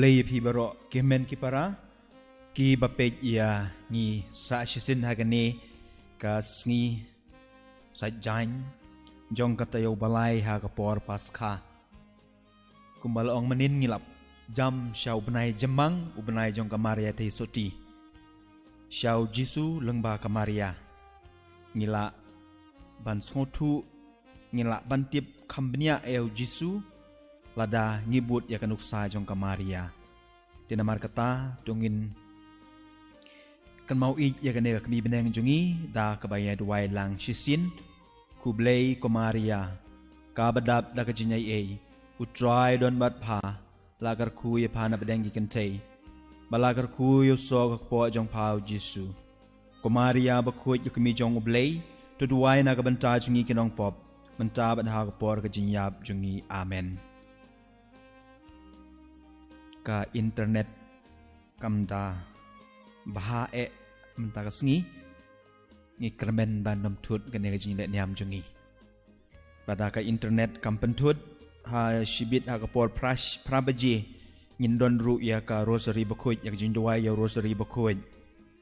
kublay pi baro kemen ki para ki bapej ia ni sa shisin hagani ka sngi sa jain jong katayo balay ha kapor paskha kumbalong manin ngilap jam syau benai jemang ubenai jong kamaria te soti syau jisu lengba kamaria ngila ban sngotu ngila bantip kambnia eu jisu lada ngibut ya kanuksa jong kamaria dinamar kata tungin kan mau i ya kane kami beneng jungi da kabaya duai lang shisin kublei kamaria kabadap da kajinyai e utrai don bat pha lagar ku ye phana bedeng gi kentei balagar ku yo so po jong pau jisu kamaria bakhuid yu kami jong ublei tu duai na kabanta jungi kinong pop menta ban ha por kajinyap jungi amen ka internet kamda baha menta kasngi ni kermen ban nom thut kan ne jing le nyam jungi rada ka internet kam pentut ha shibit ha kapor prash prabaji ngin don ru ya ka rosary bakhuid yak jing duai ya rosary bakhuid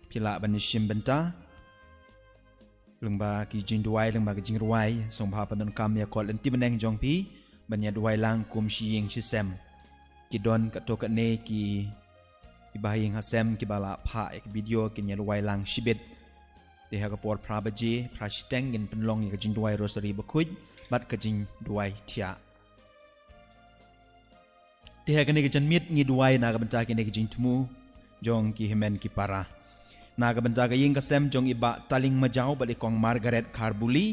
pila ban shim benta lengba ki jing duai lengba ki jing ruai song bha panon kam ya kol enti beneng jong pi ban ya duai lang kum shiying shisem kidon kato ne ki ibahing hasem ki bala pha ek video kin yel wai lang shibit de ha kapor prabaji prashteng in penlong ya jing duai rosary bakhuid bat ka jing duai thia de ha kane ki janmit ngi duai na ka banta ki ne ki jing tumu jong ki himen ki para na ka banta ka ying kasem jong iba taling majau bali kong Margaret Kharbuli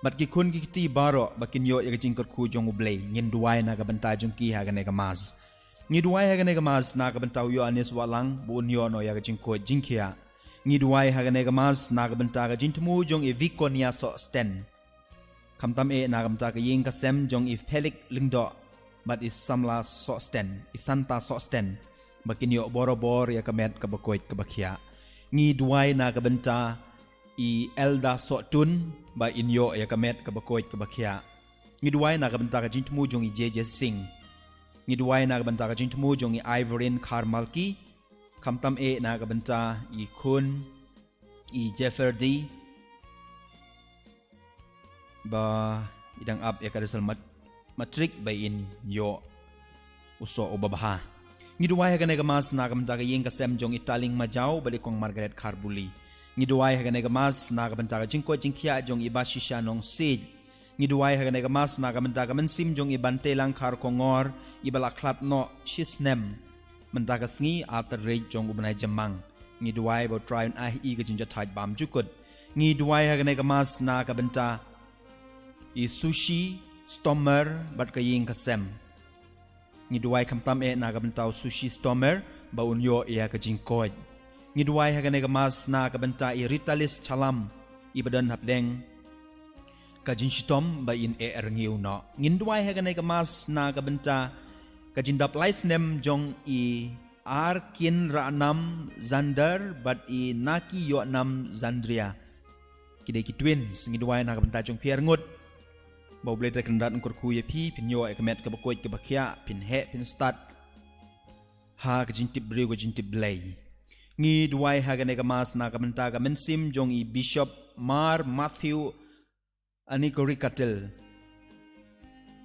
bat ki khun ki ti baro bakin yo ya jing kor khu jong ublei ngin duai na ka banta jong ki ha kane ka mas ngi duai ha kane gamas na ka bantau yo anis walang bun yo no ya ka jing ko jingkhia ngi duai ha kane gamas na ka banta ka jintmu jong e vikonia so sten khamtam e na ka banta ka ying ka sem jong e felik lingdo but is samla so sten is santa so sten bakin yo borobor ya ka met ka bakoit ka bakhia ngi duai na ka banta i elda so tun ba in yo ya ka met ka bakoit ka bakhia ngi duai na ka banta ka jintmu jong e jeje sing ngi duai na banta ka jingtmu jong i Ivorin Karmalki kamtam e na ka banta i khun i Jefferdy ba idang up ya ka resal matrik by in yo uso obabaha ngi duai ha ka mas na ka banta ka yeng ka sem jong italing majau bali kong Margaret Kharbuli ngi duai ha ka mas na ka banta ka jingko jingkhia jong i bashisha nong sid ngi duai ha ka mas na ka banta ka mensim jong i bante lang khar kongor ibala klat no shisnem menta ka sngi after rate jong ubnai jamang ngi duai bo try on i ka jinja thait bam jukut ngi duai ha ka mas na ka banta i sushi stommer bat ka ying ka sem ngi duai kamtam e na ka banta sushi stommer ba un yo ya ka jingkoj ngi duai ha ka mas na ka banta i ritalis chalam ibadan hapdeng kajin shitom ba in e ngiu no ngin duai ha ka mas na ka banta kajin dap lais nem jong i arkin ranam zander but i naki yo nam zandria kide ki twins ngi duai na ka banta jong pier ngut ba ble ta kan rat kur khu ye pi pin yo e kamet ka bakoit ka bakhia pin he pin start ha kajin tip breu kajin tip blay ngi duai ha ka mas na ka banta ka mensim jong i bishop Mar Matthew ani kori katil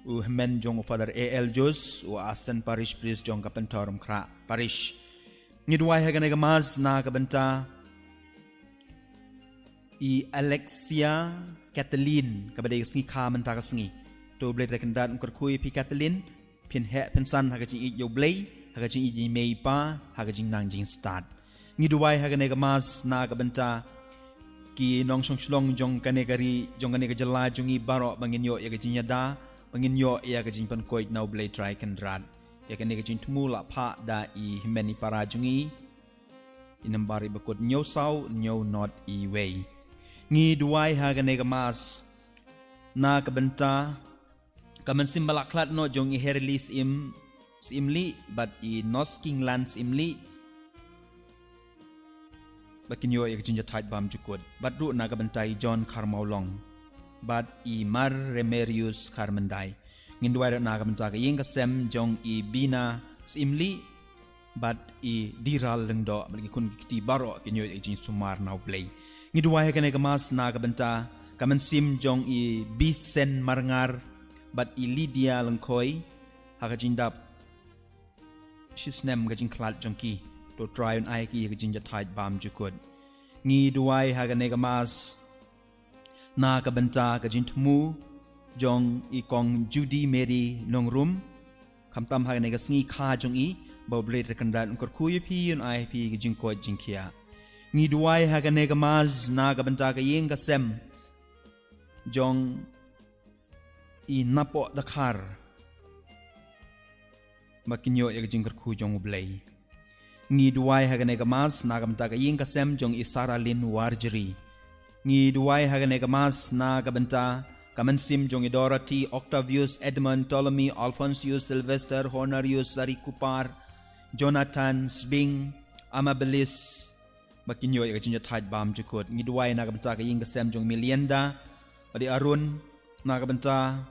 u men jong father AL Jos u Aston Parish priest jong kapentorum kra parish ngi duai ha ka mas na ka banta i Alexia Kathleen ka badai sngi kha man ta ka sngi to ble kan dan kor khui pi Kathleen pin he pin san ha ka jing i yo blay ha ka jing i mei pa ha ka jing nang jing start ngi duai ha ka mas na ka banta ki nong song shlong jong kane kari jong kane ka jala jungi baro bangin yo ya ka jing yada bangin yo ya ka jing pan koit now blay try kan rad ya kane ka jing tumula pha da i himeni para jungi inambari bakot nyo sau nyo not i way ngi duai ha kane ka mas na ka banta ka man simbala klat no jong i herlis imli but i nosking lands imli bakin yo ek jinja tight bam jukod but ru na ka bantai John Carmaulong but i Mar Remerius Carmendai ngin duai na ka banta ka ying ka sem jong i bina simli but I diral leng do bagi kun kiti baro kinyo ejin sumar now play ngi duwai kane kamas na kabenta kaman sim jong I bisen marngar but I Lydia lengkoi hakajin dap shisnem gajin klat jongki to try on ai ki gajin jatait bam jukut ngi duwai hagane kamas na kabenta gajin tmu jong I kong Judy Mary nongrum kamtam hagane gasngi kha jong I boble rekandan kor kuyi on ai pi gajin ko jinkia ngi duwai hagane kamas na kabenta ka yeng kasem jong I napo dakar makinyo e gajin kor ku jong ublay ngi duwai hagane kamas na kabenta ka yeng kasem jong I Saralin Warjeri ngi duwai hagane kamas na kabenta kamansim jong I Dorothy Octavius Edmund Ptolemy Alphonsius Sylvester Honorius Sarikupar Jonathan Sbing Amabilis makinyo e gajin jatait bam jukut ngi duwai na kabenta ka yeng kasem jong Milienda Adi Arun na kabenta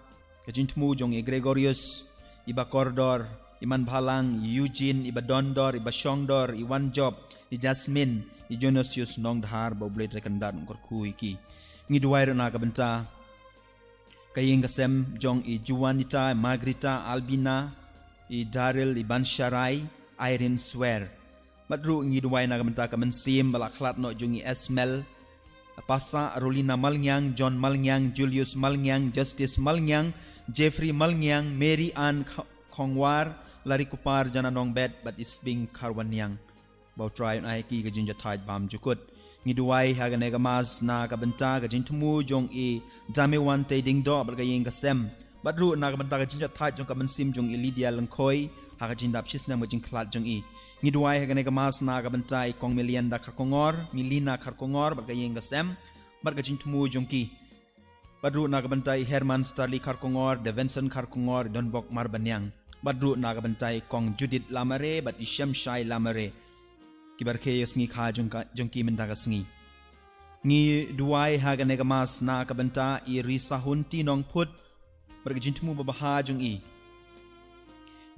gajin tmu jong I Gregorius Iba Cordor Iman Bhalang, Eugene, Iba Dondor, Iba Shongdor, Iwan Job, I Jasmine, I Jonasius Nong Dhar, Boblet Rekandan Korkui ki. Ngi duwai na kabenta kayeng kasem jong I Juanita, Margarita, Albina, I Daryl, I Bansharai, Irene Swear. Matru ngi duwai na kabenta kamansim balaklat no jong I Esmel, Pasa Rolina Malnyang, John Malnyang, Julius Malnyang, Justice Malnyang, Jeffrey Malnyang, Mary Ann Kongwar, Lari kupar jana nong bed but is being karwanyang bau try on ai ki gajin jatait bam jukut ngi duwai hagane gamas na kabenta gajin tumu jong I dame wan te ding do bal gayeng kasem badru na kabenta gajin jatait jong kaman sim jong I Lydia lengkoi hagajin dap shisna gajin klat jong I ngi duwai hagane gamas na kabenta I kong Milienda Karkongor Milina Karkongor bal gayeng kasem bal gajin tumu jong ki badru na kabenta I Herman Starley Karkongor Devenson Karkongor Donbok Marbanyang badru na kabentai kong Judith Lamare bat Isham Shai Lamare kibarke yasngi kha jongki mendaga sngi ngi duai hagane gamas na kabenta I Risa Hunti nong put bergejintmu babaha jong I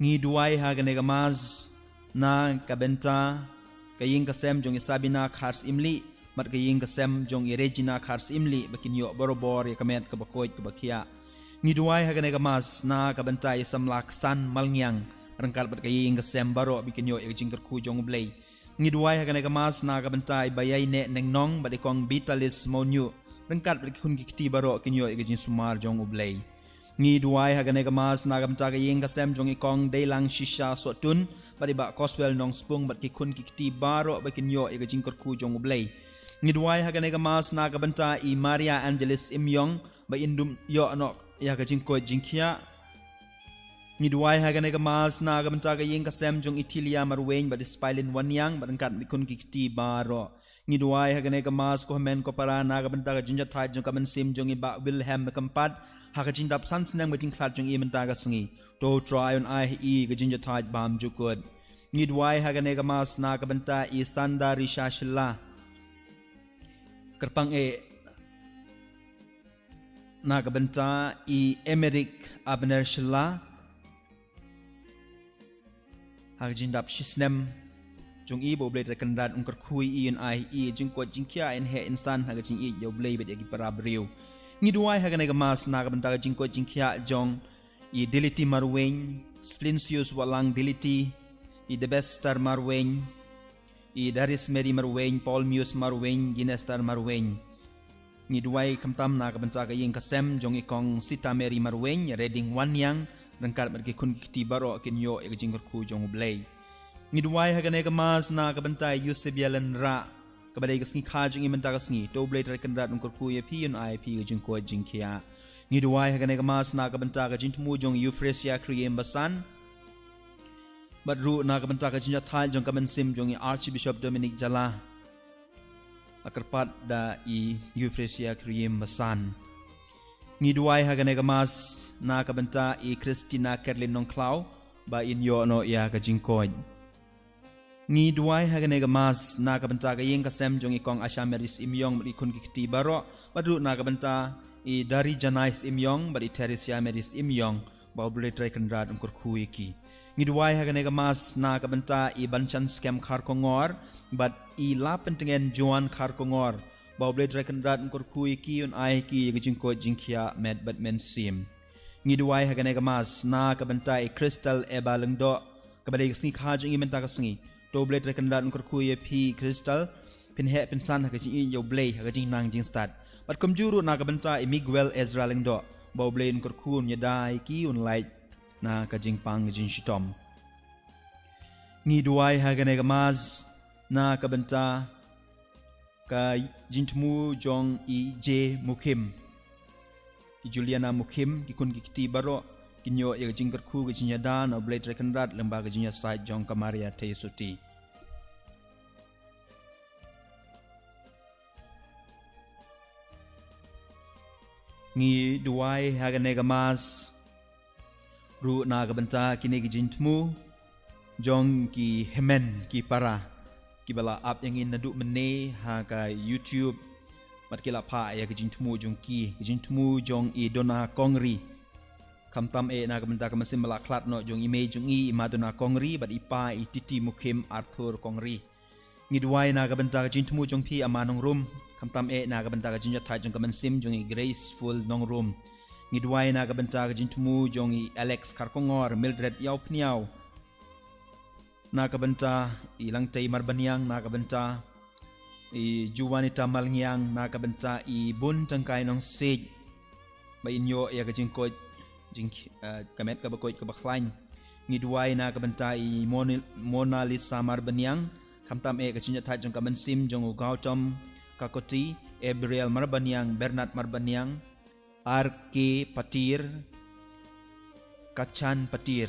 ngi duai hagane gamas na kabenta kaying kasem jong I Sabina Khars Imli mat kaying kasem jong I Regina Khars Imli bakin yo borobor ya kamet kabakoit kabakia ngi duwai hagane gamas na kabentai samlak san malnyang rangkal bat kaying kasem baro bikin yo ejing kerku jong blay ngi duwai hagane gamas na kabentai bayai ne nengnong bat kong Vitalis Monyu rangkal bat kun kiti baro kinyo ejing sumar jong ublay ngi duwai hagane gamas na kabentai kaying kasem jong ikong Deilang Shisha Sotun bat ba Coswell nong spung bat kun kiti baro bikin yo ejing kerku jong ublay ngi duwai hagane gamas na kabentai I Maria Angelis Imyong ba indum yo anok ya gajin ko jinkia ni duai hagane gamas na gamenta ga yeng kasem jong Itilia Marwain ba dispilin wanyang barangkat mikun kikti baro ni duai hagane gamas ko men ko para na gamenta ga jinja thai jong kamen sim jong Iba Wilhelm kampat hagajin dap sans nang batin klat jong imenta ga sngi to try on I ga jinja thai bam jukod ni duai hagane gamas na gamenta I Sanda Rishashla kerpang na kabenta I Emerick Abner Shilla hagjin dap shisnem jong I boble rekandan ungkar kui I un ai I jing ko jingkia en he insan hagjin I yo blay bet agi para briu ngi duai hagane gamas na kabenta jing ko jingkia jong I Diliti Marwain Splincius Walang Diliti I Debestar Marwain I Daris Mary Marwain Paul Muse Marwain Ginestar Marwain ngi duai kamtam na kabenta ka yeng kasem jong ikong Sita Mary Marwain Reading Wanyang rangkal berki kun kiti baro kinyo e jing ku jong blay ngi duai hagane gamas na kabenta Yusebialan ra kabadai gasngi kha jong imenta gasngi to blay rekandat ungkur ku ye pi un IP jing ko jing kia ngi duai hagane gamas na kabenta ka jing tmu jong Euphrasia Kriem Basan badru na kabenta ka jinja thal jong kamen sim jong Archbishop Dominic Jala akarpat da I Euphrasia Kriem Basan ngi duai hagane gamas na kabenta I Christina Kerlin nong Clau ba in yo no ya ka jingkoy ngi duai hagane gamas na kabenta ka yeng kasem jong ikong Asha Meris Imyong bari kun kiti baro badru na kabenta I Dari Janais Imyong bari Teresia Meris Imyong ba oble try kandrad ungkur kuiki ngidwai haganega mas na kabanta I banchan scam khar kongor but I la pentengen Joan khar kongor bawble draken rat ngor kui ki un ai ki gijing ko jingkhia med but men sim ngidwai haganega mas na kabanta I crystal eba lengdo kabale sni kha jing imenta kasngi toble draken rat ngor kui phi crystal pin he pin san hagajing yo blay hagajing nang jing start but komjuru na kabanta I Miguel Ezra lengdo bawble ngor kun nyadai ki un light na kajing pang jing shitom ngidwai haganega mas na kabanta ka jintmu jong I J Mukim ki Juliana Mukim ki kun ki kiti baro kinyo ya jingker khu ki jinya dan o blade rekenrat lembaga jinya site jong kamaria te suti ngi duai haganega mas ru na kabanta kini ki jintmu jong ki hemen ki para kibala up yang in nadu mene ha ka YouTube mat kila pa ya ke jintmu jong ki jintmu jong I dona kongri kamtam na kabanta kamasim bala klat no jong image jong I madona kongri but ipa I titi mukim Arthur kongri ngidwai na kabanta jintmu jong pi amanong room kamtam na kabanta jinja thai jong kamasim jong I graceful nong room ngidwai na kabanta jintmu jong I Alex karkongor Mildred yaw pniaw na kabanta I langtay marbanyang na kabanta I juwanita malngyang na kabanta I bun tangkay ng sage ba inyo ya kajing ko jing kamet kabakoy kabaklain ngidway na kabanta I Mona Lisa marbanyang kamtam kajing ta jong kamansim jong Gautam Kakoti Gabriel marbanyang Bernard marbanyang RK Patir Kachan Patir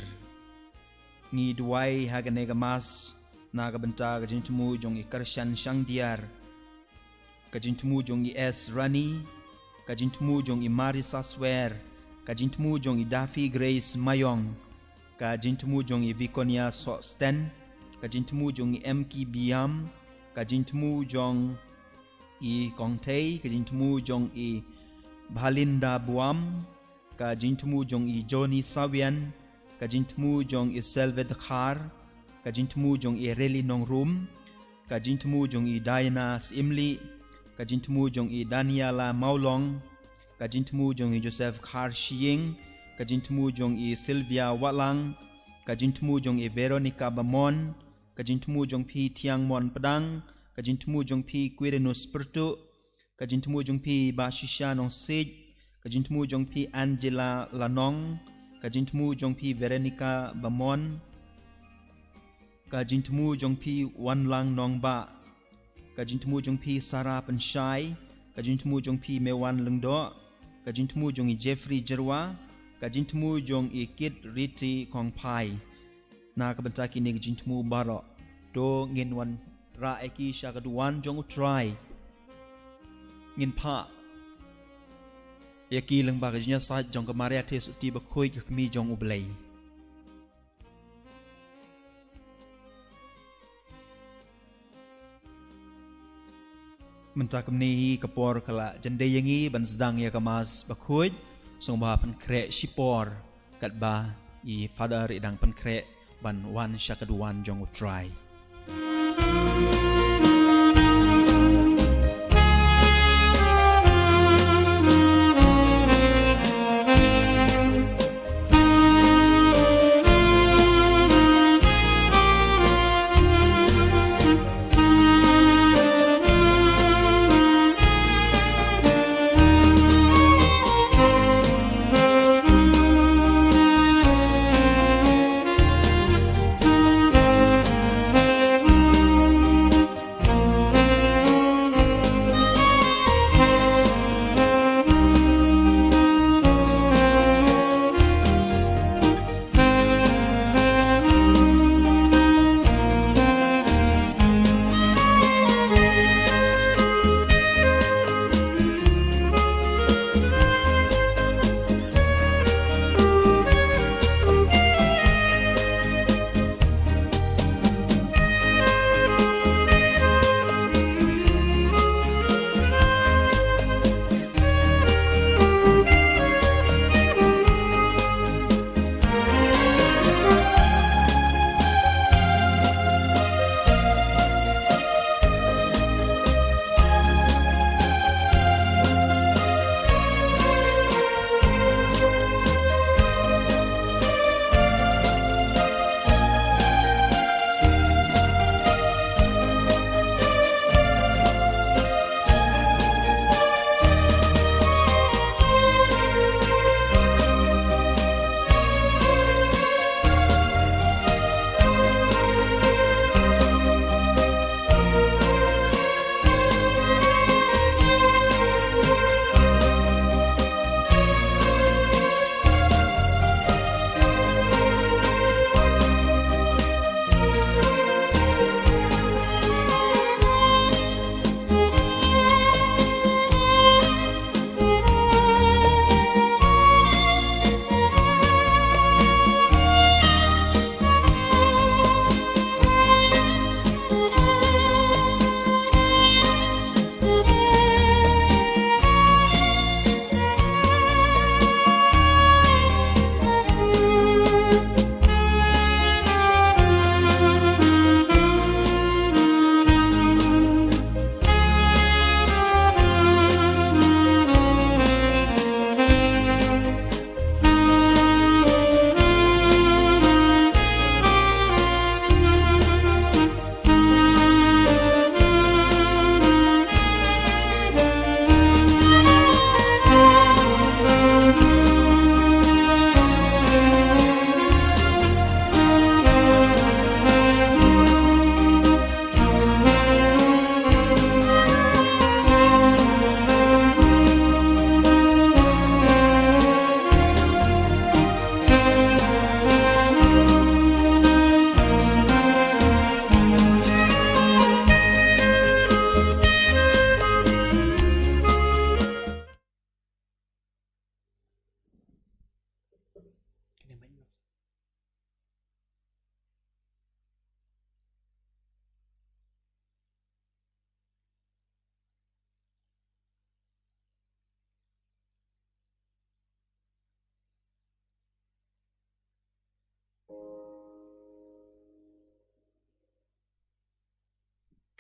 ngidwai haganega mas na kabanta kajintmu jong I Karshan Shangdiar kajintmu jong I S Rani kajintmu jong I Marisa Swer kajintmu jong I Daffy Grace Mayong kajintmu jong I Viconia Sosten kajintmu jong I MK Biam kajintmu jong I Kongtei kajintmu jong I Bhalinda Buam kajintmu jong I Johnny Sawian kajintmu jong I Selved Khar kajintmu jong I Reli Nong Room kajintmu jong I Diana Simli kajintmu jong I Daniela Maulong kajintmu jong I Joseph Khar Shiying kajintmu jong I Sylvia Walang kajintmu jong I Veronica Bamon kajintmu jong Pi Tiang Mon Padang kajintmu jong Pi Quirinus Pertu kajintmu jong Pi Bashisha Nong Sej kajintmu jong Pi Angela Lanong kajintmu jong Pi Veronica Bamon kajintmu jong Pi Wanlang Nongba kajintmu jong Pi Sarah Penshai kajintmu jong Pi Mewan Lengdo kajintmu jong I Jeffrey Jerwa kajintmu jong I Kit Riti Kongpai na kabanta kini kajintmu baro do ngin wan ra eki shakaduan jong utrai ngin pa yaki lang bagajnya sa jong kamaria te suti bakhuid kami jong ublay mentakam ni kapor kala jende yangi ban sedang ya kamas bakhuid song ba pan kre shipor kat ba I father idang pan kre ban wan shakaduan jong utrai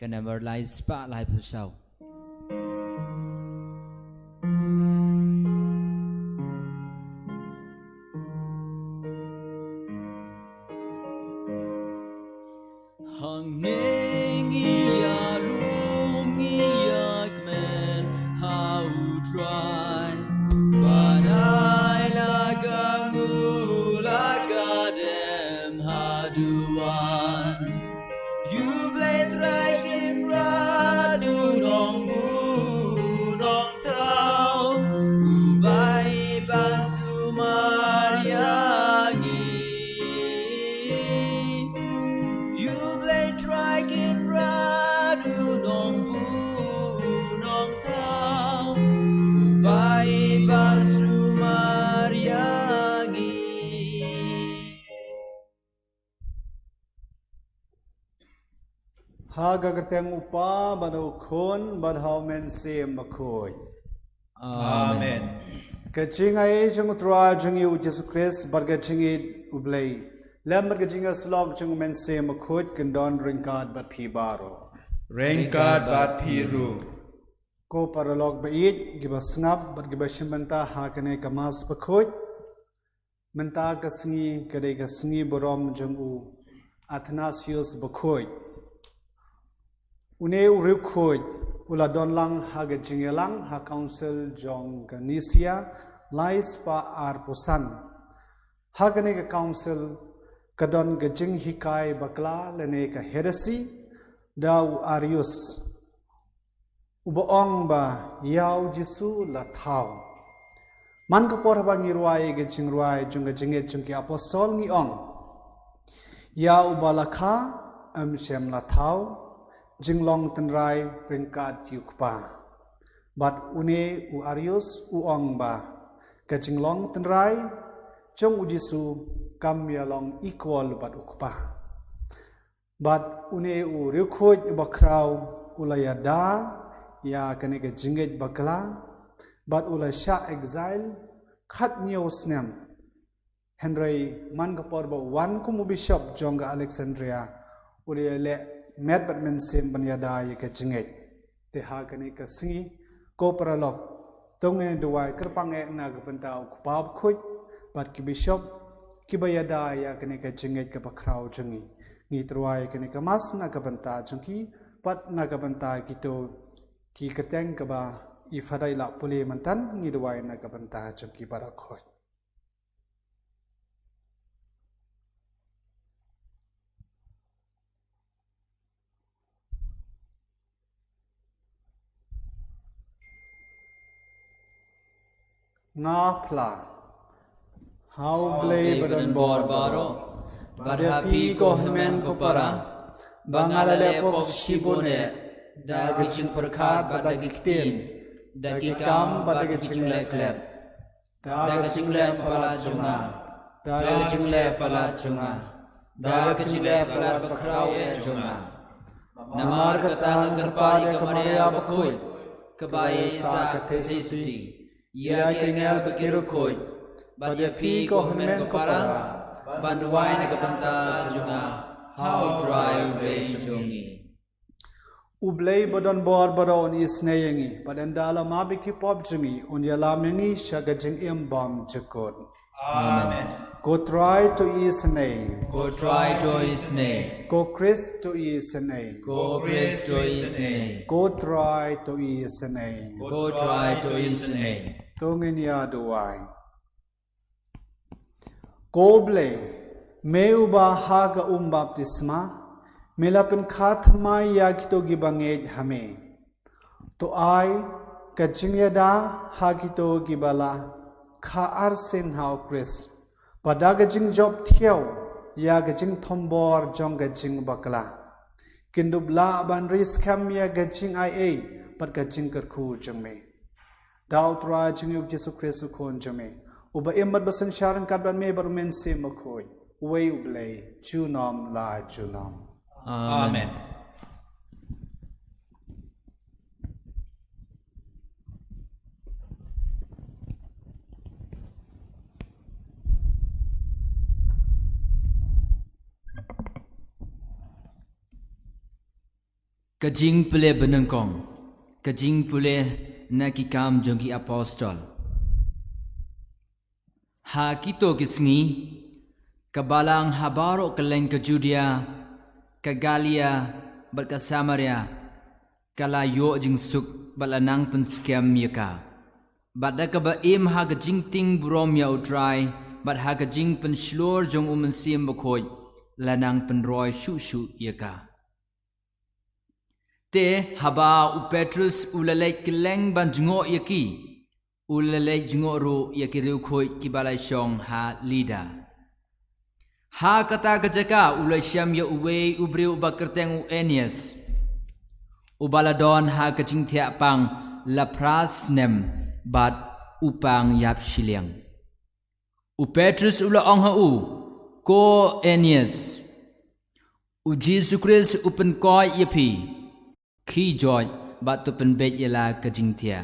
กันเวอร์ไลสปะไลผู้เศร้าห้องเนงียาลุงงียากแมน how try but I like aงูlike a dem how do one you play like in radu nong bu nong tau ubai pas tu mariangi you play like in radu nong bu nong tau ubai pas tu mariangi Hagagateng upa banu khon badhau men sem bakhoi. Amen. Kaching ai chung tra chung yu Jesus Christ bargaching it ublay. Lam bargaching a slog chung men sem bakhoi kendon ringkad bat phi baro. Rengkat bat piru. Ko paralog bait giba snap bat giba shimbanta hakane kamas bakhoi. Menta kasngi kade kasngi borom chung u Athanasius bakhoi. Une urukhoy ula donlang haga jingelang ha council jong ganisia lais pa arposan hagane ka council kadon gajing hikai bakla lene ka heresi dau arius uboong ba yaw jisu la thau man ka por ba ngirwai ge jingruai jung gajinge jung ki apostol ngi ong yaw balakha am shem la thau jinglong tenrai ringkat yukpa bat une u arius u ongba ka jinglong tenrai chong u jisu kam yalong equal bat ukpa bat une u rikhoj bakrau ulayada ya kane ka jinget bakla bat ulasha exile khat nyo snem henry man ka porba wan kumu bishop jonga alexandria ulele Met batman sem banyada ye ka jinget te ha kane ka si ko paralok tong ne duwai kerpang e na ga bantau kupab khuj bat ki bishop ki bayada ya kane ka jinget ka bakrau jungi ni truai kane ka mas na ka banta jungi pat na ka banta ki to ki kateng ka ba I fadai la pule mantan ni duwai na ka banta jungi barakhoi Ngapla how blay badan bor baro badhapi ko hemen ko para bangalale pop shibone dagicing perkhat badagiktin dagikam badagicing leklep dagicing lep pala junga dagicing lep pala junga dagicing lep pala bakrau e junga namar katang garpali kamariya bakhoi kabaye sa kathesiti Ya kengel bekiru koi, badya pi ko hemen ko para, banduai na kapanta junga, how dry ublay jungi. Ublay badon bor baron isneyengi, badandala mabiki pop jungi, unyalamengi shagajing imbam jukod. Amen. Go try to his name. Go try to his name. Go Christ to his name. Go Christ to his name. Go try to his name. Go try to his name. Tongin ya duwai. Goble meuba haga baptisma melapin khatmai yakito gibangej hame. To ai kachingyada hagito gibala kha arsin hau Chris. Padaga jing job thiau yaga jing thombor jonga jing bakla. Kindubla ban riskam yaga jing ai pat gajing kerku jengme. Daud ra jing yub Jesu Christ kon jeme uba embat basan sharan kadban me bar men se makoi way ublay junom la junom Amen. Kajing pule benengkong, kajing pule nakikam jongi apostol. Ha kito kisngi, kabalang habaro keleng ke Judea, ke Galia, bat ke Samaria, kala yo jing suk balanang penskem yaka. Bat da kaba im ha kajing ting burom ya utrai, bat ha kajing penslor jong umensim bakhoid, lanang penroy shu yaka. Te haba u Petrus ulalek keleng ban jengok yaki. Ulalek jengok ru yaki riu khoi kibalai syong ha lida. Ha kata kejaka ulai syam ya uwe ubriu bakerteng u Enias. Ubaladon ha kejing tiak pang lapras nem bat upang yap shiliang. U Petrus ula ong ha u ko Enias. U Jesus Christ upen koi yapi. Khi George bat tu penbet ialah kejing tia.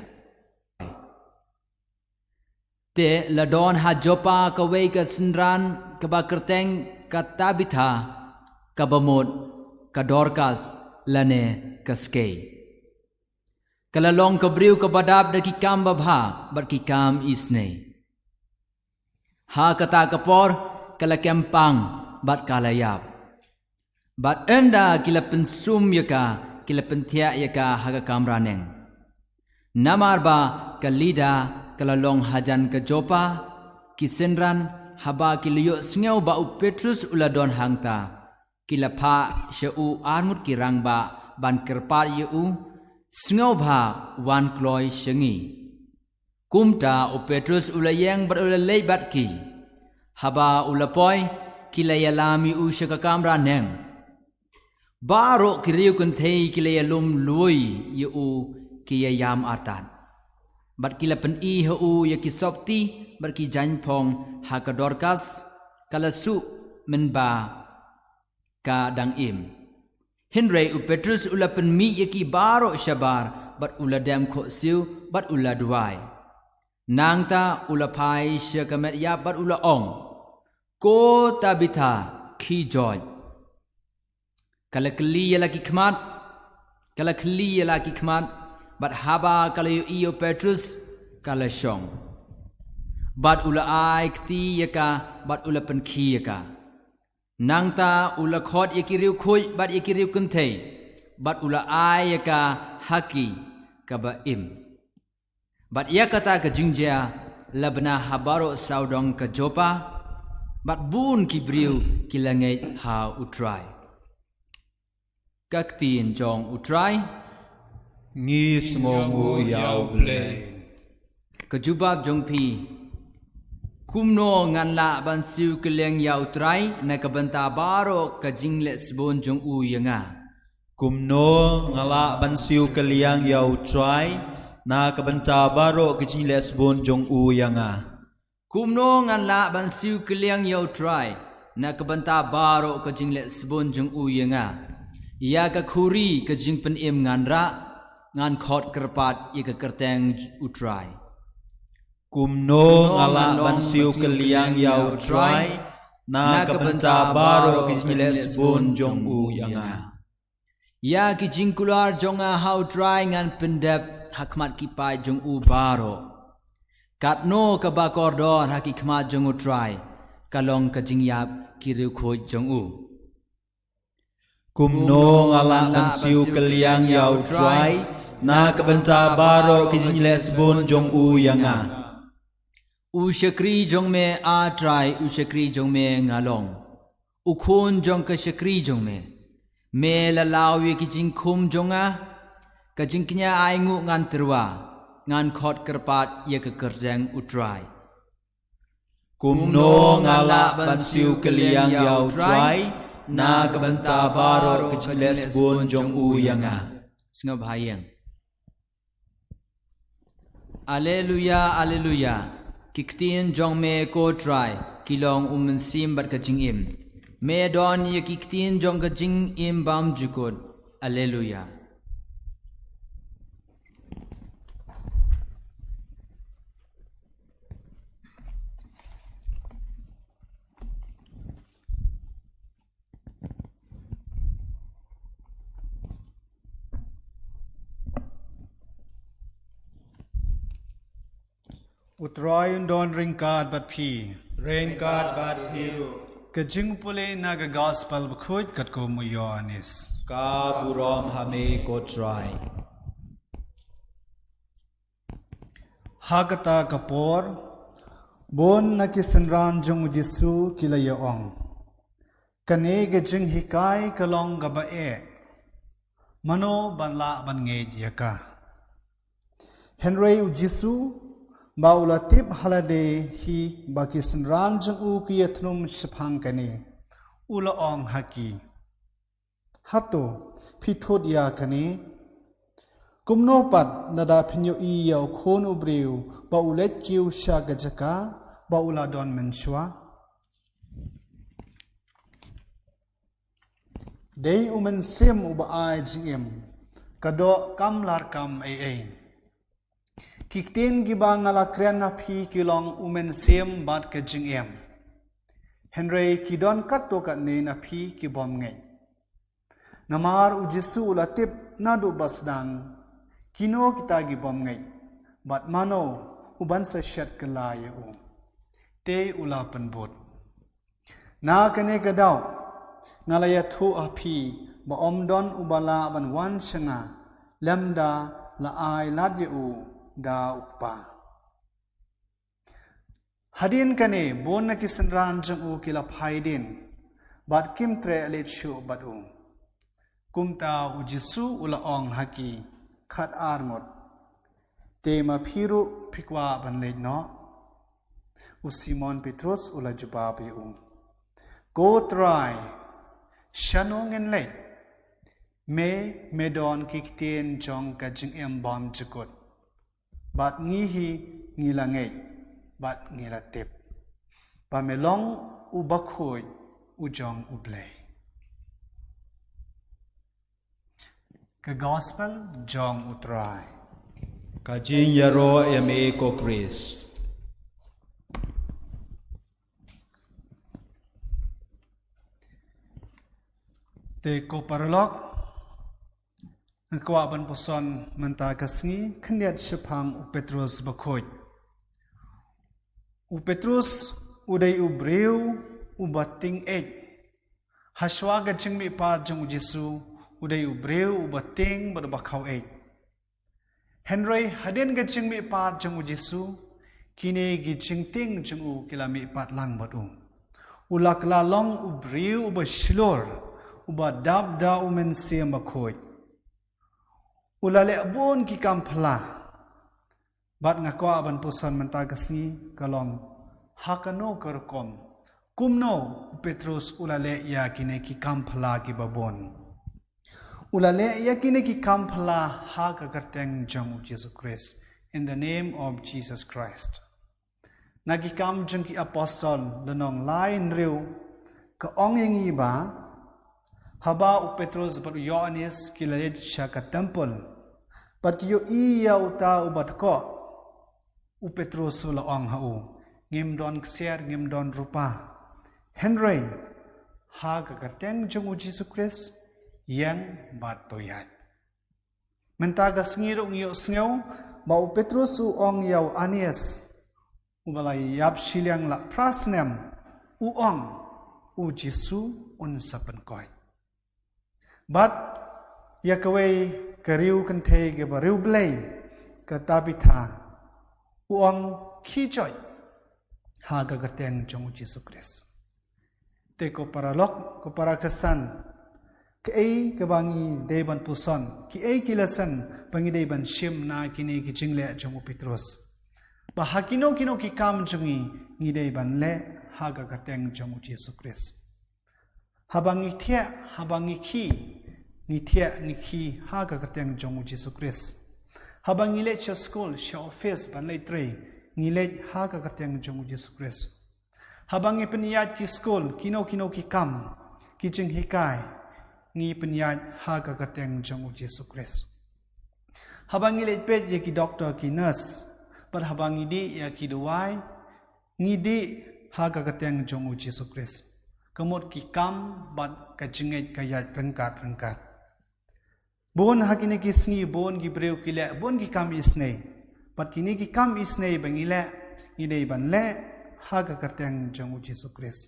Te ladon ha jopa kawai ke senran ke bakerteng ke Tabitha ke bamut ke Dorcas lane ke skei. Kalalong ke briu ke badab de kikam babha bat kikam isne. Ha kata kapor kala kempang bat kalayap. Bat enda kila pensum yaka kila pentia yaka haga kamraneng. Namar ba kalida kalalong hajan ke Jopa kisenran haba kiliyo sngau ba u Petrus uladon hangta kila pa syau armut kirang ba ban kerpat yu sngau ba wan kloy syengi. Kumta u Petrus ulayeng bar ulalay bat ki haba ulapoy kila yalami u syaka kamraneng. Baro kiriu kentei kila lum lui yu kia yam atat. Bat kila pen i hu ya kisopti bar ki janpong ha ka Dorcas kala su menba ka dang im. Henry u Petrus ula pen mi ya ki baro syabar bat ula dem kho siu bat ula duai. Nangta ula pai sya kamet ya bat ula ong. Ko Tabitha ki joy. Kala keli ya laki khmat, kala keli ya laki khmat, bat haba kala yu iyo Petrus kala syong. Bat ula ai kti yaka, bat ula penkhi yaka. Nangta ula khot yakiriu khoi, bat yakiriu kentei, bat ula ai yaka haki kaba im. Bat yakata ke jingja labna habaro saudong ke Jopa, bat bun kibriu kilangai ha utrai. Các tiền chọn utrai Nghi smongu yau ble. Kejubab jong pi kumno ngan la ban siu keleng yau utrai na kabanta baro kajing le sbon jong u yanga. Kumno ngala bansiu kaliang yau try na kabanta baro kicing lesbon jong u yanga. Kumno ngan la ban siu keleng yau utrai na kabanta baro kajing le sbon jong u yanga. Ia ka khuri ka jingpen im ngan ra ngan khot kerpat ia ka kerteng utrai. Kumno ngala bansiu kaliang yau try na kabanta baro kicing lesbon jong u yanga. Ia ki jingkular jonga hau try ngan pendep hakmat kipai jong u baro. Katno ka bakordor hakikmat jong u try kalong ka jingyap kiriu khoi jong u. Kumno ngala bansiu kaliang yau try na kabanta baro kicing lesbon jong u yanga. U shakri jong me a try u shakri jong me ngalong. U khun jong ka shakri jong me. Me la lawi ki jing khum jonga ka jing knya ai ngu ngan terwa ngan khot kerpat ye ka kerjang utrai. Kumno ngala bansiu kaliang yau try na kabanta baro kicing lesbon jong u yanga. Sngab hayang. Alleluia alleluia. Kiktin jong me ko try kilong umensim bar ka jing im. Me don ye kiktin jong ka jing im bam jukod. Alleluia. Utroy don ringkad bat phi. Ringkat bat piru. Kajing pule na ga gospel bakhuid kat ko mo Yohanes. Ka burom hame ko try. Hagata kapor bon na kisanran jong Jesu kilaya ong. Kane gajing hikai kalong gabae. Mano banla ban nge diaka. Henry Jesu Baulatip halade hi bakisan ranjang u kiyatnum shapang kane ula ong haki hato pithod ya kane kumno pat nada pinyo iya khon ubreu baulet kiu sha gajaka baula don menshwa dei umen sem uba ai jingem kado kam lar kam ai Kiktin giba ngala kren na phi kilong umen sem bat ke jing em. Henry kidon kat to kat ne na phi ki bom ngai. Namar u Jesu latip na do basdang kino kita gi bom ngai. Bat mano uban sa shat kala ye u. Te ula penbot. Na kene kadaw ngalaya thu a phi ba omdon ubala ban wan shanga lamda la ai lat ye u da upa. Hadin kane bon na kisanran jang u kila phaidin bat kim tre alet shu bat u. Kumta u Jesu ula ong haki khat ar ngot. Te ma phiru phikwa ban let no. U Simon Petrus ula jubabi u. Go try. Shanong en let. Me medon kiktien jong ka jing em bom jikot. Bat ngihi ngilangay, bat ngilatip. Pamelong u bakhuid u jong u blay. Ka gospel jong u try. Kajing yaro eme ko Chris. Te ko paralog. Ang kawaban poson manta kasngi kanyat shapang u Petrus bakhoid. U Petrus uday u breu u bating et. Haswa gaching mi pa jong Jesu uday u breu u bating badabakaw et. Henry hadin gaching mi pa jong Jesu kine giching ting jong u kilami pat lang batu. Ulakla long u breu u basilor u badab da u men siyam bakhoid. Ulale abon ki kampala. Bat nga ko aban pusan mentagasni kalong hakano karkom. Kumno Petrus ulale ya kine ki kampala ki babon. Ulale ya kine ki kampala ha kakarteng jong Jesus Christ. In the name of Jesus Christ. Nagikam jong ki apostol lanong lain riu ka ong yang iba haba u Petrus bat Yohanes kilalit siya ka temple. Bat kiyo iya uta u bat ko u Petrus ula ong hau. Ngim don ksiar, ngim don rupa. Henry ha kakarteng jong u Jesus Christ yang bat toyat. Mentagas ngiro ngiyo sngaw ba u Petrus u ong yaw Anies u balay yap silyang la prasnem u ong u Jesu unsapan koy. But yakaway kariu kante ke bariu blay katabitha uang kijoy ha gagateng jong Jesus Christ. Te ko paralok ko parakasan ke ay kabangi deban puson ki ay kilasan pangi deban shim na kini ki jingle jong Petrus. Bahakino kino ki kam jongi ngi deban le ha gagateng jong Jesus Christ. Habangi tia habangi ki Nitia niki haga kateng jong Jesus Christ. Habang ngilet siya school, siya office, banlay tray, ngilet haga kateng jong Jesus Christ. Habang ipiniyat ki school, kino ki kam, kijing hikay, ngi piniyat haga kateng jong Jesus Christ. Habang ngilet pet ya ki doctor, ki nurse, but habang ngidi ya ki duway, ngidi haga kateng jong Jesus Christ. Kamot ki kam, but kajinget kayat rengkat. Bon hakine ki sngi bon ki breu ki le bon ki kam isne pat kini ki kam isne bangile idei ban le ha ka kateng jong u Jesu Christ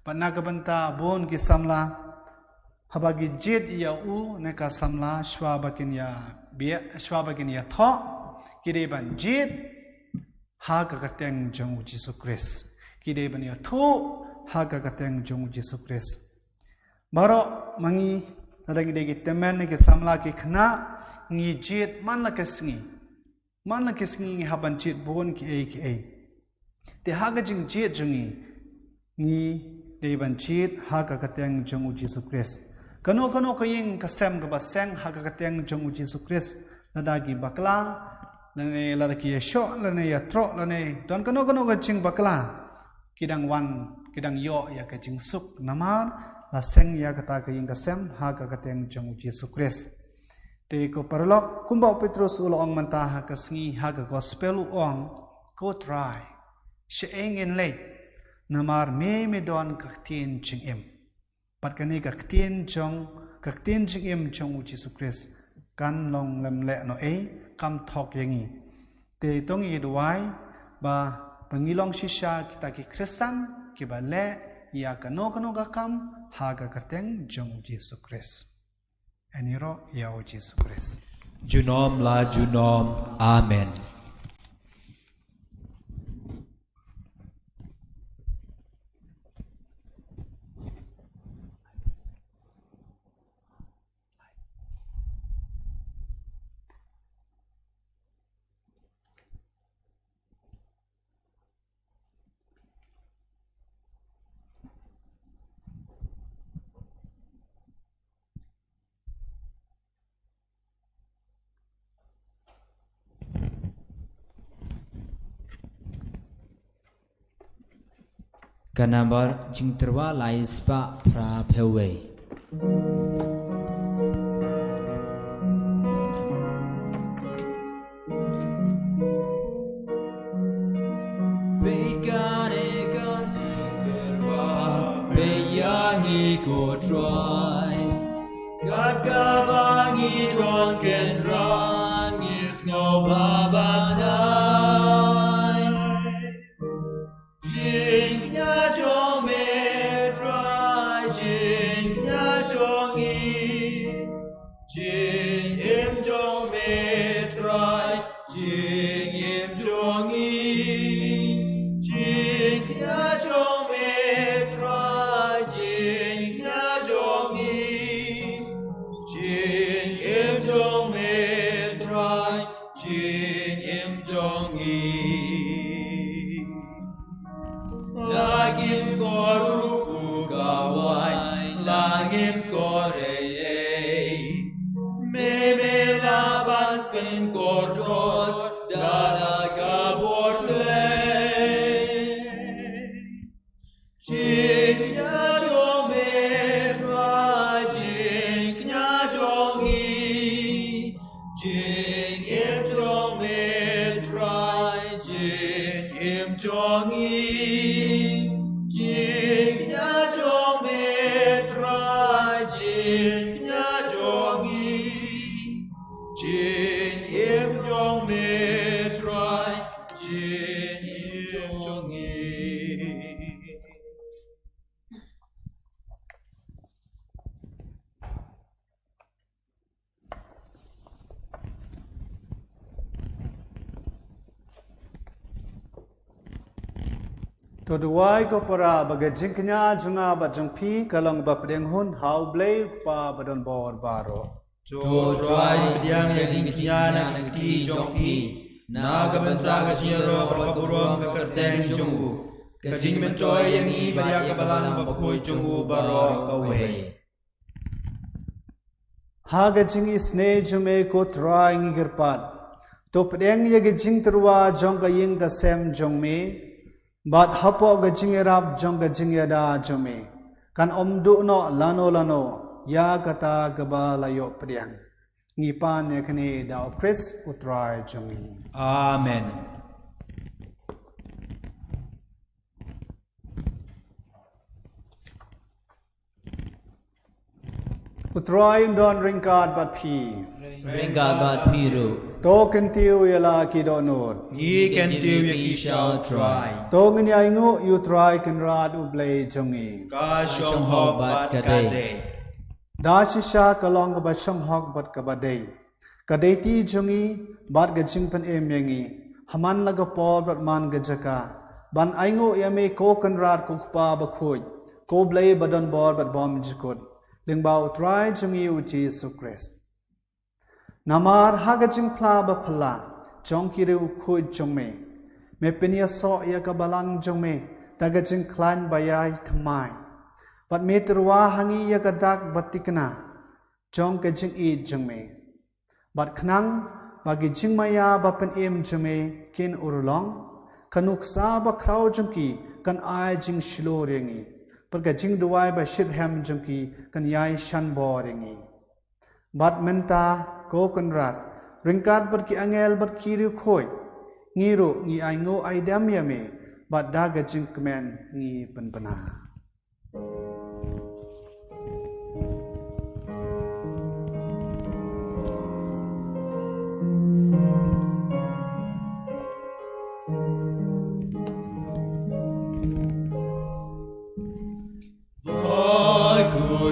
ban na ka banta bon ki samla habagi jet ya u ne ka samla shwa bakin ya tho kidei ban jet ha ka kateng jong u Jesu Christ kidei ban ya tho ha ka kateng jong u Jesu Christ baro mangi nadang idei temen ne ke samla ki khna ngi jet man la kesngi ngi haban jet bon ki ei te ha ga jing jet jungi ngi dei ban jet ha ka kateng jong u Jesu Christ kano ka ying ka sem ka baseng ha ka kateng jong u Jesu Christ nadagi bakla lane ladaki ya sho lane ya tro lane don kano ka jing bakla kidang yo ya ka jing suk namar la seng ya kata ka ying ka sem ha ka kateng jong u Jesu Christ te ko parlok kumba Petrus ulong manta ha ka sngi ha ka gospel uong ko try she engin le namar me don ka tien ching im pat kani ka tien ching im chong u Jesu Christ kan long lem le no kam thok yangi te tong yi duai ba pangilong shisha kita ki Kristan ki ba le ya kano ka kam ha ka kateng jong u Jesu Christ Eniro yao Jesu Christ. Junom la junom. Amen. Kanambar jingterwa laispa pra pewe. Begane gan jingterwa beyangi go try. God gabangi drunken run is no babanai. To duai ko para bagajing kanya junga ba jungpi kalong ba pedeng hun how blay pa badon bor baro To try bediang yang kinyana nakti jonghi na gabansa gajiro perpapurom kekerteng jonggu kajing mencoy yang i bayak kabalang bakhuid jonggu baro kawe ha gajing isne jume ko try ngi gerpat to pedeng ye gajing terwa jong ka ying ka sem jong me Bat hapo gajing erap jong gajing yada jome kan omdu no lano ya kata gaba layo pediang ngipan ya kene da Chris utrai jongi Amen. Utrai don ringkad bat pi Ringa bat piru. To kentiu yala kidonur. Ye can do ye shall try. To nganyaingu you try can rad ublay jongi. Ka shong hok bat kade. Da shisha kalong ba shong hok bat kabadei. Kadei ti jongi bat gajing pen yangi. Haman laga por bat man gajaka. Ban aingu yame ko kan rad kukpa bakhuid. Ko blay badon bor bat bom jikod. Lingbao try jongi u Jesus Christ. Namar hagajing pla ba pala. Jong kiri ukhuid jongme. Me penia so ya kabalang jongme. Tagajing klan bayay thamai. Bat me terwa hangi ya kadak batikna. Jong kajing I jongme. Bat khnang bagi jing maya ba pen jongme kin urulong. Kanuk sa ba kraw jongki kan ai jing shilo rengi. Perga jing duwai ba shirham jongki kan yai shan bo rengi. Bat menta ko kan rat. Ringkat berki angel berkiri khoi. Ngiru ngi aingo aidam yame. Bat daga jing kemen ngi penpena.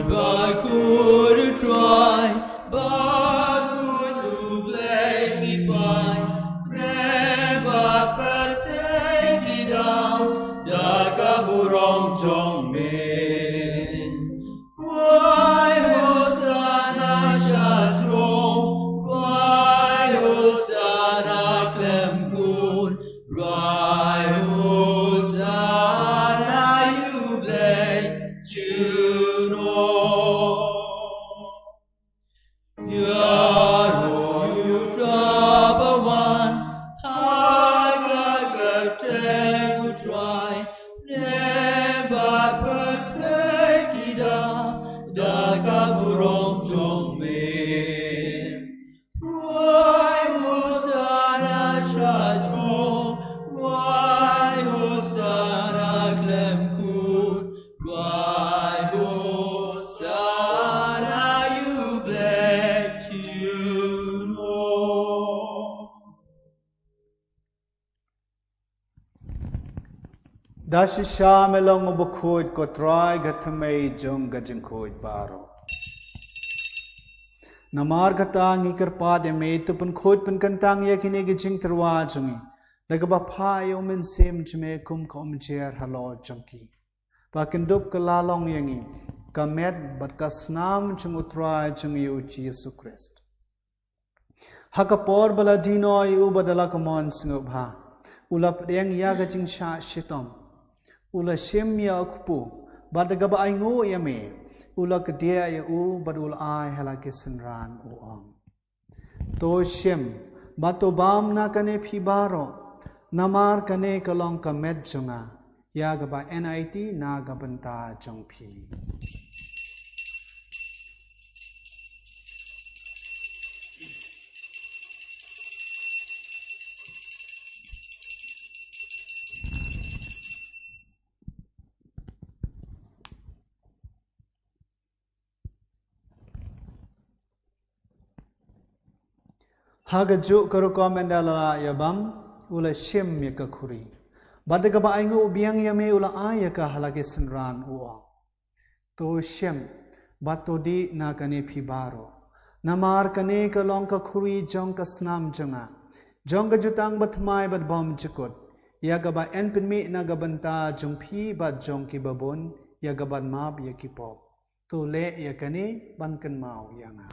Bakhuid try. Bakhuid to play keep by. Never but take it down. Dakaburong jong men. Why Hosanna Shashro? Why Hosanna Clem good? Why Hosanna you play? Yaro you drop a one, I take you try, never but take it up, the Gaburong Jong me. Why Hosanna Shashro? Why Hosanna Clem good? Why Hosanna you bet you know. Da shisha melong bakhuid ko try gathamay jong gajing khoid baro. Namar gata ngikar pad me tupun khoid pen kantang ya kine gajing terwa jongi. Lagaba pha yomen sem jme kum kom chair halo jongki. Pakindup kalalong yangi. Kamet bat kasnam chung utray chung yu Jesus Christ. Hakapor bala dino yu badala kamon singubha. Ulap deng yaga jing sha shitom. Ula shem ya akpu. Badagaba aingo yame. Ula kadia ya u badul ay halakisan ran uong. To shem. Bato bam na kane pibaro. Namar kane kalong kamet junga. Yagaba NIT na gabanta jongpi. Hagaju karukomendala yabam ula shem yakakuri. Badagaba aingo ubiang yame ula ayaka halagi senran uang. To shem bato di na kane pibaro. Namar kane ka long ka khuri jong ka snam jonga. Jong ka jutang batmai bat bom jikot. Yagaba en pinmi na gabanta jong pi bat jong ki babon. Yagaban mab yakipop. To le yakane bankan mau yanga.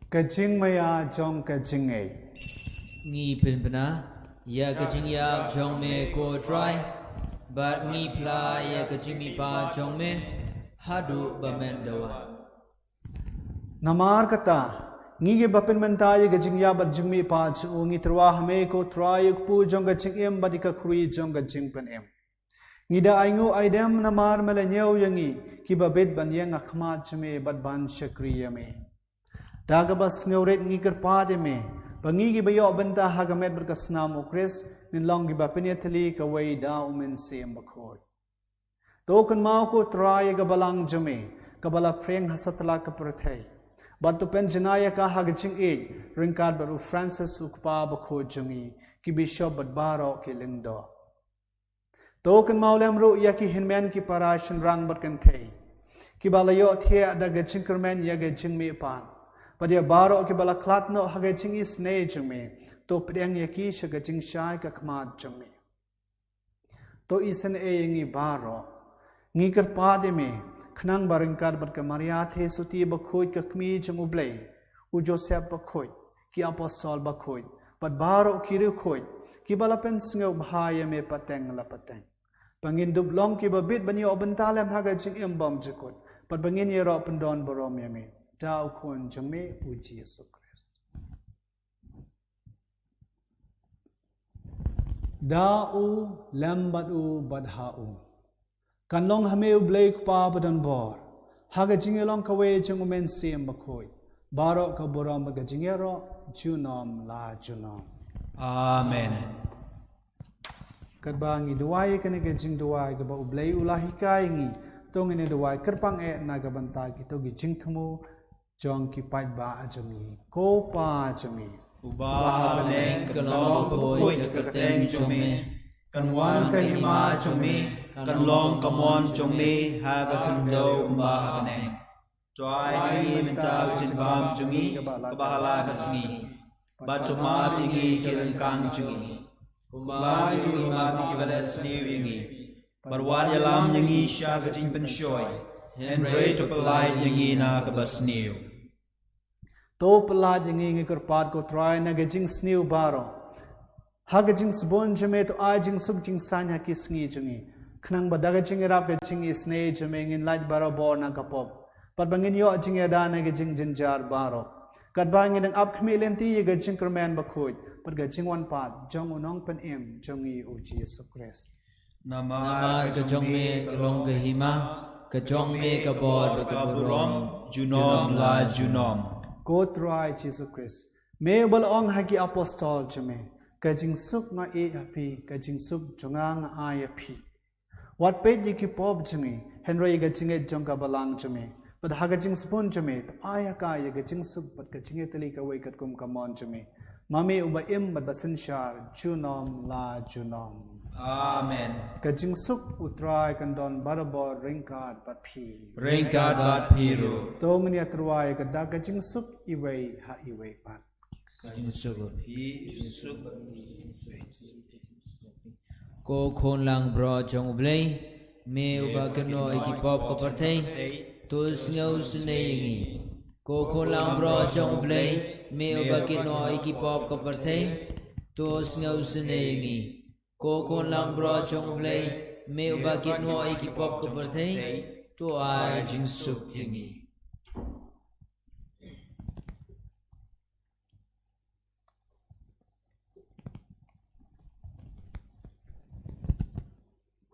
Kajing maya jong kajing ay. Ngi pinpana, ya kajing yap jong me ko try, but ngi pla ya kajing mi pa jong me, hadu bamendawa. Namar kata, ngi ge bapin mentaya kajing yap at jing mi pa chu ngi terwa hame ko try uk pu jong kajing em badika krui jong kajing pen em. ngida aingu aidam namar melenyo yangi kibabet ban yang akhmat chme bat ban shakriya me dagabas ngauret ngi kerpade me bangi gi bayo benta hagamet berkasnam ukris nin long gi bapinetli ka wei da umen sem bakhoi token mau ko try ga balang jame ka bala preng hasatla ka prathai batu pen janaya ka hagaching e ringkad baru Francis ukpa bakho jangi ki bishop bat baro ki lingdo token maulem ru yaki hinmen ki parashin rang barkan thei ki balayo thia da gaching kermen ya gaching mi pan padia baro ki bala klat no hagaching is ne jame to preng yaki shagaching shai ka khmat jame to isen e ngi baro ngi ker pade me khnang baringkar barka maria the suti bakhoi ka khmi janguble u joseph bakhoi ki apostol bakhoi pat baro ki ru khoi ki bala pen sngeu bhaya me pateng la pateng pangin dublong ki babit bani obentalem haga jing embom jikot pat bangin yero pendon borom yame dau kon jame u Jesus Christ dau lambat u badhau kanlong hame u blake pa badan bor haga jing elong kawe jing umen sim bakhoi baro ka borom ga jingero junom la junom Amen. Kerbangi duai kene ke jing duai ke ba ublei ulahi kai ngi tong ene duai kerpang e na ga banta ki to gi jing thumu jong ki pai ba ajami ko pa ajami Uba baleng kanong koy kateng chome kanwan kahima chome kanlong kamon chome haga kando umba kaneng Tuai mental jinbam jungi kabahala kasmi Batuma bingi kirengkang jungi Kumba bingi mabi kibalas niwingi Barwan yalam yangi syaga jing penshoy Henry tupalay yangi na kabas niw to pelaj ngi ngi kerpat ko try na ga jing sniu baro ha ga jing sbon jame to ai jing sub jing sanya ki sngi jungi khnang ba daga jing rap ga jing isne jame ngin laj baro bor na kapop pat bangin yo jing ya na ga jing jinjar baro kat ba ngi dang up khmi lenti ga jing kerman ba khoi pat ga jing wan pat jong unong pen em jongi u Jesus Christ Namar ka jong me ka long ka hima ka jong me ka bor ka burom Junom la junom go try Jesus Christ me bal ong haki apostol jame ka jing suk nga e api ka jing suk jonga nga ai api what page ki pop jame henry ga jing e jong ka balang jame but ha ga jing spon jame ai ka ya ga jing suk but ka jing e tali ka wai kat kum ka mon jame mame uba im bat basin shar junom la junom Amen ka jing suk utrai kan don barabor ringkat bat phi Ringkat bat piru tong ni atruai ka da ka jing suk iwei ha iwei pat Ko khon lang bro jong blei me uba keno iki pop ko parthei to sneu sne ngi ko khon lang bro jong blei me uba keno iki pop ko parthei to sneu sne ngi ko khon lang bro jong blei me uba keno iki pop ko parthei to ai jing sup ngi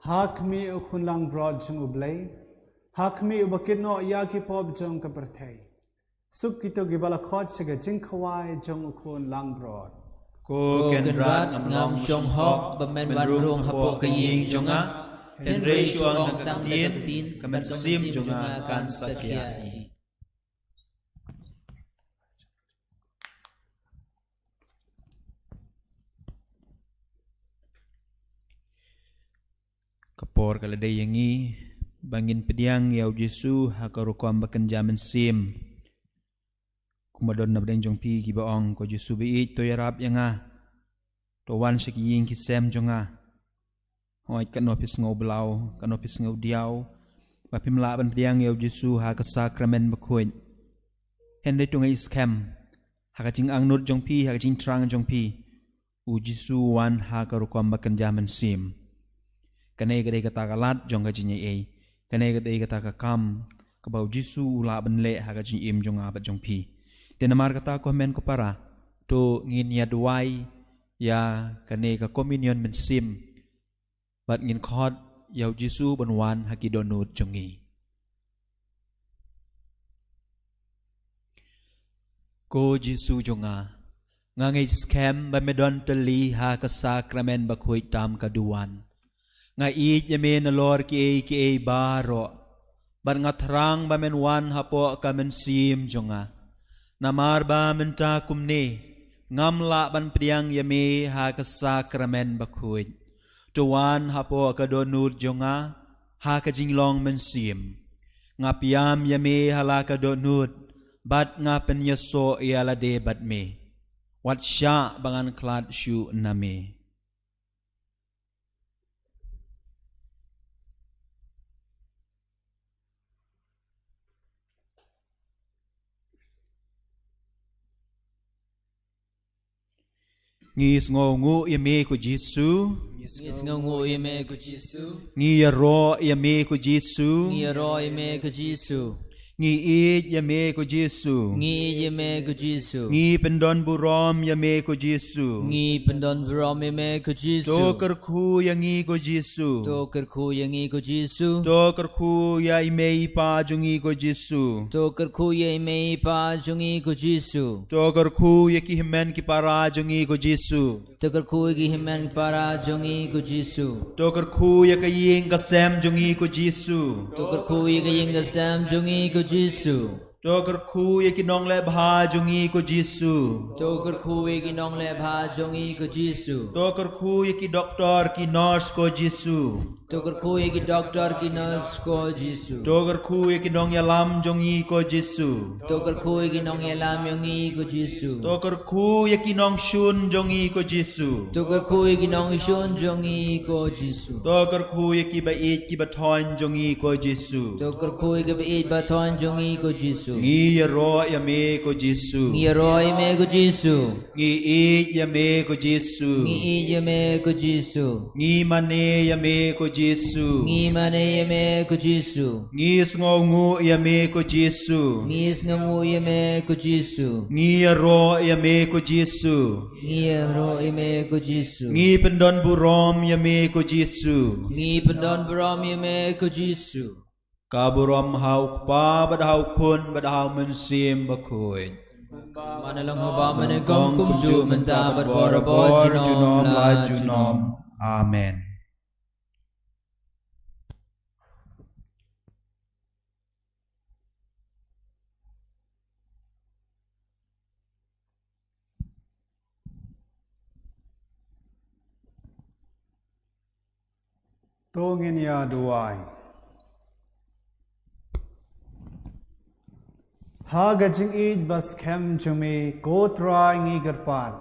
hakmi ukhunlang broad jung ublay hakmi ubakit no ya ki pop jung ka perthai suk kito gibala khot sega jing khawai jung ukhun lang broad Ko kenrat ngam shong hok bamen warung hapo kaying jonga Henry shuang nakatin kamen sim jonga kan sakyai Kapor kaladay yangi bangin pediang yaw Jesu hakarukwam bakan jaman sim kumadon na bdeng jong pi kibaong ko Jesu biit to yarap yanga to wan shakiying kisem jonga hoy kanopis ngaw belaw kanopis ngaw diaw bapimlaban pediang yaw Jesu hakasakramen bakhuid henry tunga iskem hakaching angnut jong pi hakaching trang jong pi u Jesu wan hakarukwam bakan jaman sim kanay kadai kata kalat jong kajinya ei kanay kadai kata kakam kabau Jesu la benle hakajing im jong abat jong pi denamar kata ko men ko para to ngin ya duai ya kanay ka communion men sim bat ngin khot yau Jisu banwan hakidonut jongi ko Jisu jonga ngangai scam ba medon teli ha ka sakramen bakhuid tam kaduan nga i yame na lor ki e baro bar nga thrang ba men wan hapo ka men sim jonga namar ba men ta kumne ngamla ban priang yame ha ka sakramen bakhuid tuan hapo ka donut jonga ha ka jinglong men sim nga piam yame hala ka donut bat nga pen yaso iala de bat me wat sya bangan klat shu name ngis ngongu yame ko Jisu Ngis ngongu yeme ko Jisu ngi ro yame ko Jisu Ngi ro yeme ko Jisu ngi i yame ko Jisu Ngi yeme ko Jisu ngi pendon burom yame ko Jisu Ngi pendon brom yeme ko Jisu to kerku yangi ko Jisu To kerku yangi ko Jisu to kerku ya imei pa jungi ko Jisu To kerku yeme pa jungi ko Jisu to kerku yaki himen ki para jungi ko Jisu To kerku gi himen para jungi ko Jisu to kerku yakaying kasem jungi ko Jisu To kerku ying sam jungi ko Jisu to kerku yakinong le bha jungi ko Jisu To kerku gi nong le bha jungi ko Jisu to kerku yaki doktor ki nurse ko Jisu To kerku gi doctor ki nurse ko Jisu to kerku yakinong yalam jungi ko Jisu To kerku gi nong elam yongi ko Jisu to kerku yakinong shun jungi ko Jisu To kerku gi nong shon jongi ko Jisu to kerku yaki ba it ki ba thon jungi ko Jisu To kerku gi be ba thon jongi ko Jisu ngi ro yame ko Jisu Ngi roi me ko Jisu ngi i yame ko Jisu Ngi yeme ko Jisu ngi mane yame ko Jisu Ngi mane yeme ko Jisu ngi sngongu yame ko Jisu Ngi ngamu yeme ko Jisu ngi ro yame ko Jisu Ngi ro yeme ko Jisu ngi pendon burom yame ko Jisu Ngi pendon brom yeme ko Jisu kaburom hau pa bad hau kun bad hau men sim bakhuid Manalang haba managong kumju menta bat borabo junom la junom amen Tongin ya duai ha gajing id bas khem jume ko trai ngi garpan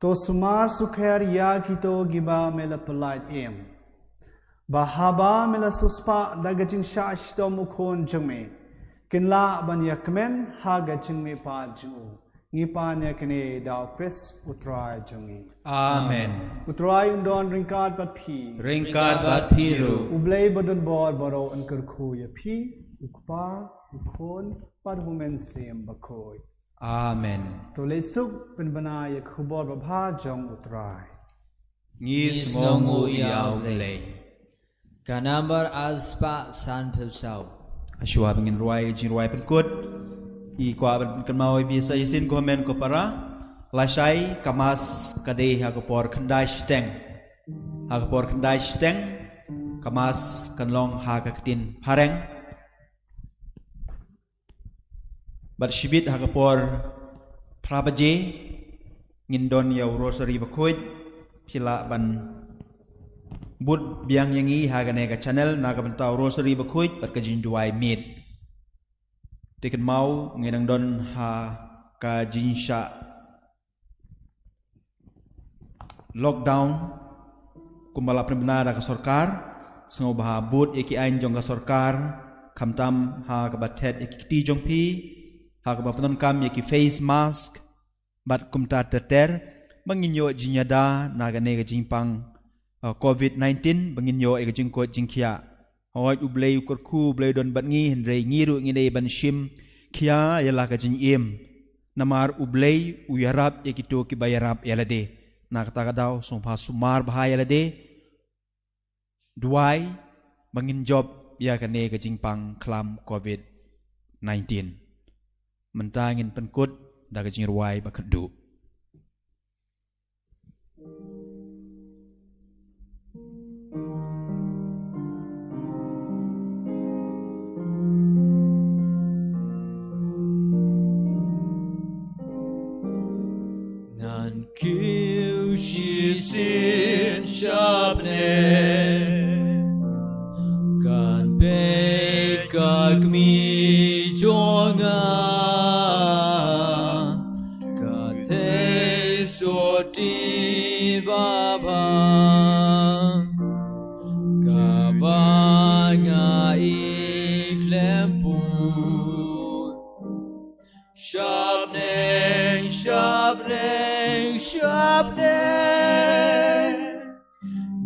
to sumar sukher ya kito giba mela polite em bahaba mela suspa da gajing sha shto mukhon jume kinla ban yakmen ha gajing me pa ju ngi pa ne kne da chris utrai jungi amen utrai undon ringkat pat phi ringkat bat phiru ublei bodon bor boro an kar khu ya phi ukpa ukhon par humen sem bakhoi amen to le suk pen bana ya khubor ba bha jong utrai ngi sngongu yaw le Kanambar aspa san phusau ashwa bingin ruai jin ruai pen kut i kwa kan mau bi sa yasin ko men ko para lashai kamas kade ha ko por khandai steng ha ko por khandai steng kamas kan long ha ka tin pareng bat shibit ha ko por prabaje ngin don yaw rosary bakhuid phila ban bud biang yangi ha ga ne ka channel na ka ban taw rosary bakhuid bat ka jin duai mit tiken mau ngenang don ha ka jinsha lockdown kumbala pembina ka sarkar sengo bah bud eki ain jong ka sarkar khamtam ha ka bathet eki ti jong pi ha ka bapanon kam eki face mask bat kumta ter banginyo jinyada naga ne ka jingpang covid-19 banginyo eki jingko jingkhia hoi ublei ukurku ublei don bat ngi henrei ngiru ngidei ban shim kia yala ka jing im namar ublei uyarap ekito ki bayarap yalade nakata kadaw song pa sumar bahaya yalade Duai bangin job ya kane ke jingpang klam COVID-19. Mentangin penkut da ke jing ruai bakedu. Nan kiu shi sin shabne kan be kak mi jonga ka te so ti baba ka ba nga I klempu Shabne, shabne, shabne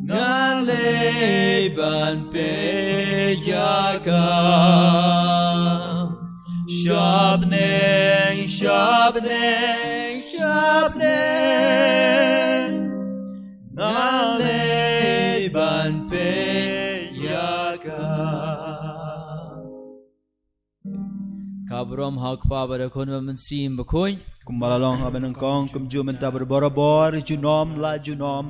Nale ban pe yaka Shabne, shabne, shabne Nale ban pe yaka Kabrom hak pa barakon mamansim bakoy Kumbalalong abenang kong kumju menta berborobor junom la junom